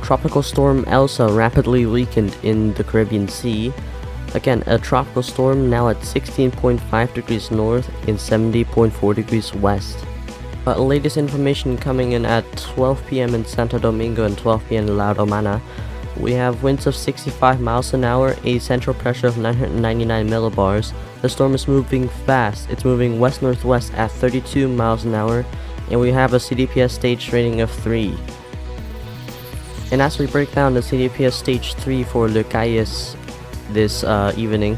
Tropical Storm Elsa rapidly weakened in the Caribbean Sea. Again, a tropical storm now at 16.5 degrees north and 70.4 degrees west. Latest information coming in at 12 p.m. in Santo Domingo and 12 p.m. in La Romana. We have winds of 65 miles an hour, a central pressure of 999 millibars. The storm is moving fast. It's moving west-northwest at 32 miles an hour, and we have a CDPS stage rating of 3. And as we break down the CDPS stage 3 for Le Cayes this evening,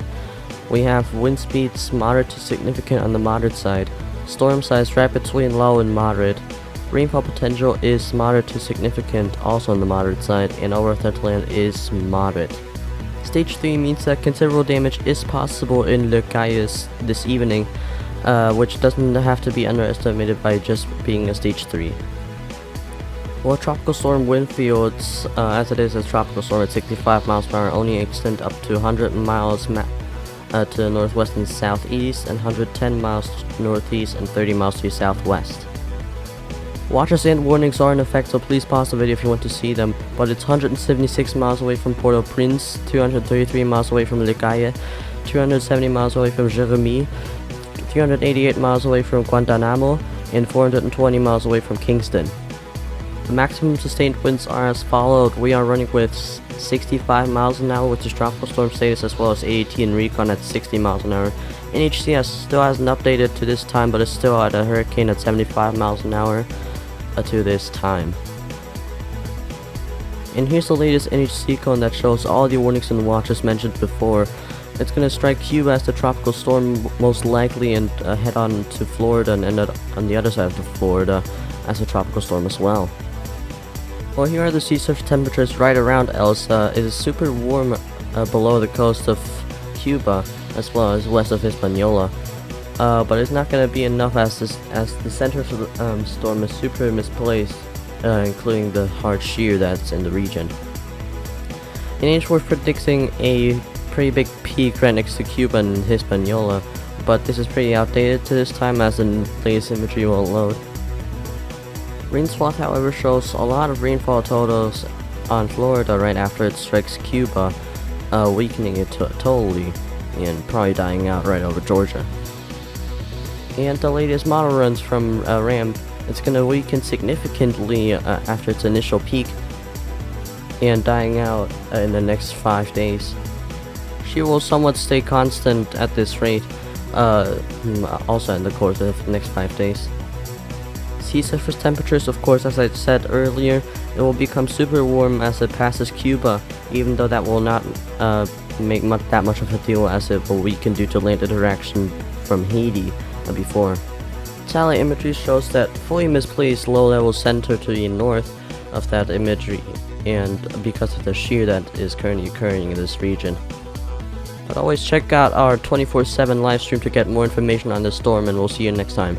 we have wind speeds moderate to significant on the moderate side. Storm size rapidly and low and moderate. Rainfall potential is moderate to significant, also on the moderate side, and over threat land is moderate. Stage 3 means that considerable damage is possible in Le Cayes this evening, which doesn't have to be underestimated by just being a stage 3. Well, tropical storm wind fields, as it is a tropical storm at 65 miles per hour, only extend up to 100 miles to the northwest and southeast, and 110 miles northeast and 30 miles to southwest. Watches and warnings are in effect, so please pause the video if you want to see them, but it's 176 miles away from Port-au-Prince, 233 miles away from Le Cayes, 270 miles away from Jérémie, 388 miles away from Guantanamo, and 420 miles away from Kingston. The maximum sustained winds are as followed. We are running with 65 miles an hour, which is tropical storm status, as well as AAT and recon at 60 miles an hour. NHCS still hasn't updated to this time, but it's still at a hurricane at 75 miles an hour to this time. And here's the latest NHC cone that shows all the warnings and watches mentioned before. It's going to strike Cuba as the tropical storm most likely, and head on to Florida and end up on the other side of Florida as a tropical storm as well. Well, here are the sea surface temperatures right around Elsa. It is super warm below the coast of Cuba as well as west of Hispaniola. But it's not going to be enough as the center of the storm is super misplaced, including the hard shear that's in the region. NH we're predicting a pretty big peak right next to Cuba and Hispaniola, but this is pretty outdated to this time as the latest imagery won't load. Rain swath, however, shows a lot of rainfall totals on Florida right after it strikes Cuba, weakening it totally and probably dying out right over Georgia. And the latest model runs from RAM, it's going to weaken significantly after its initial peak and dying out in the next 5 days. She will somewhat stay constant at this rate, also in the course of the next 5 days. Sea surface temperatures, of course, as I said earlier, it will become super warm as it passes Cuba, even though that will not make that much of a deal as it will weaken due to land interaction from Haiti before. Satellite imagery shows that fully misplaced low-level center to the north of that imagery, and because of the shear that is currently occurring in this region. But always check out our 24/7 live stream to get more information on this storm, and we'll see you next time.